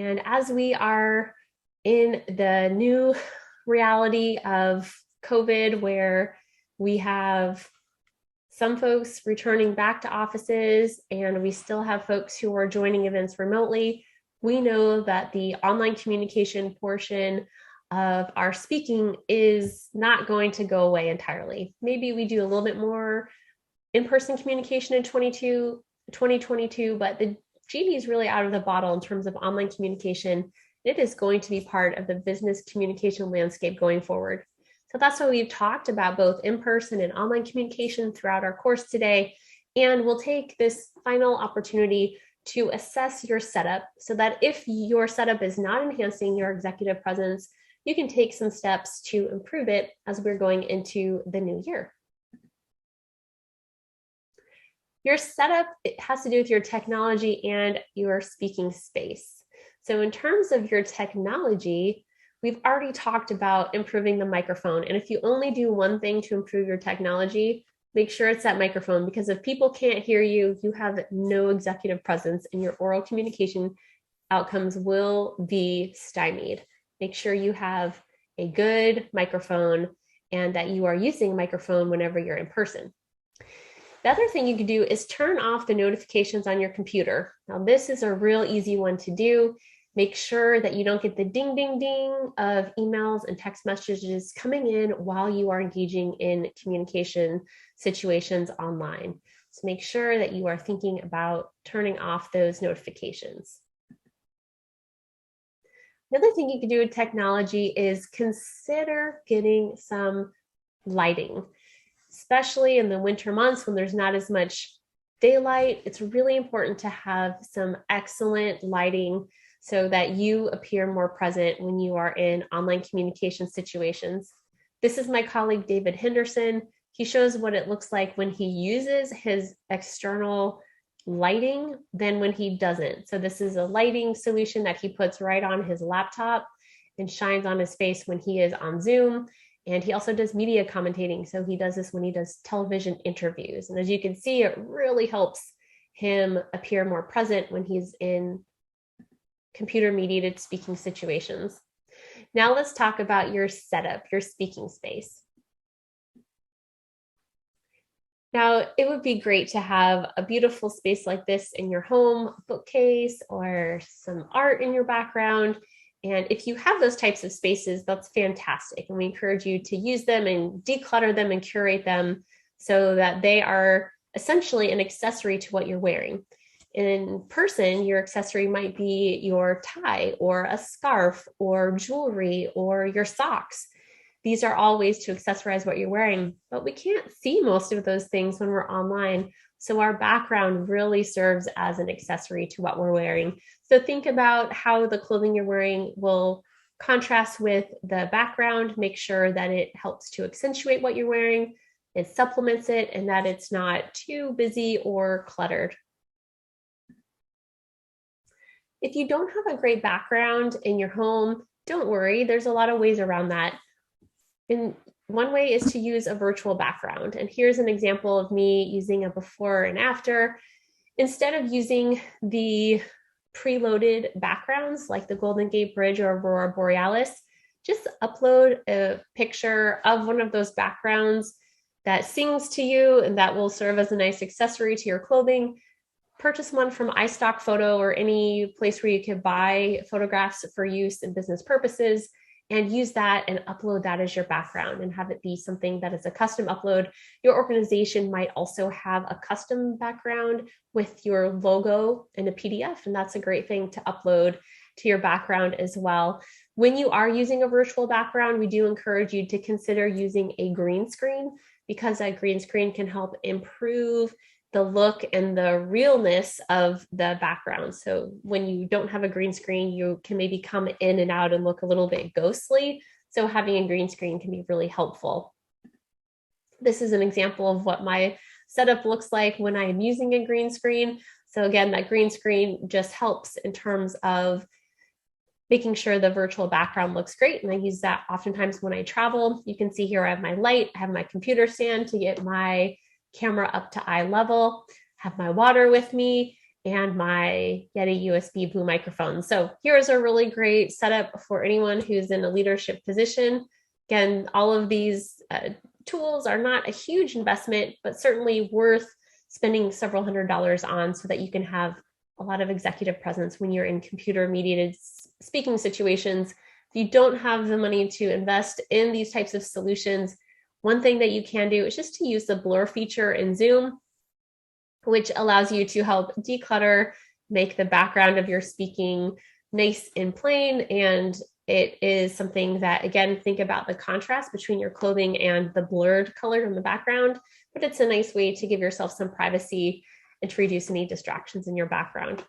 And as we are in the new reality of COVID, where we have some folks returning back to offices and we still have folks who are joining events remotely, we know that the online communication portion of our speaking is not going to go away entirely. Maybe we do a little bit more in-person communication in 2022, but the genie is really out of the bottle in terms of online communication. It is going to be part of the business communication landscape going forward. So that's why we've talked about both in-person and online communication throughout our course today. And we'll take this final opportunity to assess your setup so that if your setup is not enhancing your executive presence, you can take some steps to improve it as we're going into the new year. Your setup, it has to do with your technology and your speaking space. So in terms of your technology, we've already talked about improving the microphone. And if you only do one thing to improve your technology, make sure it's that microphone, because if people can't hear you, you have no executive presence and your oral communication outcomes will be stymied. Make sure you have a good microphone and that you are using a microphone whenever you're in person. The other thing you can do is turn off the notifications on your computer. Now, this is a real easy one to do. Make sure that you don't get the ding, ding, ding of emails and text messages coming in while you are engaging in communication situations online. So make sure that you are thinking about turning off those notifications. The other thing you can do with technology is consider getting some lighting. Especially in the winter months when there's not as much daylight, it's really important to have some excellent lighting so that you appear more present when you are in online communication situations. This is my colleague, David Henderson. He shows what it looks like when he uses his external lighting than when he doesn't. So this is a lighting solution that he puts right on his laptop and shines on his face when he is on Zoom. And he also does media commentating. So he does this when he does television interviews. And as you can see, it really helps him appear more present when he's in computer mediated speaking situations. Now let's talk about your setup, your speaking space. Now, it would be great to have a beautiful space like this in your home, a bookcase or some art in your background. And if you have those types of spaces, that's fantastic. And we encourage you to use them and declutter them and curate them so that they are essentially an accessory to what you're wearing. In person, your accessory might be your tie or a scarf or jewelry or your socks. These are all ways to accessorize what you're wearing, but we can't see most of those things when we're online. So our background really serves as an accessory to what we're wearing. So think about how the clothing you're wearing will contrast with the background. Make sure that it helps to accentuate what you're wearing, it supplements it, and that it's not too busy or cluttered. If you don't have a great background in your home, don't worry. There's a lot of ways around that. And one way is to use a virtual background. And here's an example of me using a before and after. Instead of using the preloaded backgrounds like the Golden Gate Bridge or Aurora Borealis, just upload a picture of one of those backgrounds that sings to you and that will serve as a nice accessory to your clothing. Purchase one from iStock Photo or any place where you can buy photographs for use in business purposes, and use that and upload that as your background and have it be something that is a custom upload. Your organization might also have a custom background with your logo in a PDF, and that's a great thing to upload to your background as well. When you are using a virtual background, we do encourage you to consider using a green screen, because that green screen can help improve the look and the realness of the background. So when you don't have a green screen, you can maybe come in and out and look a little bit ghostly. So having a green screen can be really helpful. This is an example of what my setup looks like when I am using a green screen. So again, that green screen just helps in terms of making sure the virtual background looks great. And I use that oftentimes when I travel. You can see here I have my light, I have my computer stand to get my camera up to eye level, have my water with me, and my Yeti USB boom microphone. So here's a really great setup for anyone who's in a leadership position. Again, all of these tools are not a huge investment, but certainly worth spending several $100s on so that you can have a lot of executive presence when you're in computer mediated speaking situations. If you don't have the money to invest in these types of solutions, one thing that you can do is just to use the blur feature in Zoom, which allows you to help declutter, make the background of your speaking nice and plain. And it is something that, again, think about the contrast between your clothing and the blurred color in the background, but it's a nice way to give yourself some privacy and to reduce any distractions in your background.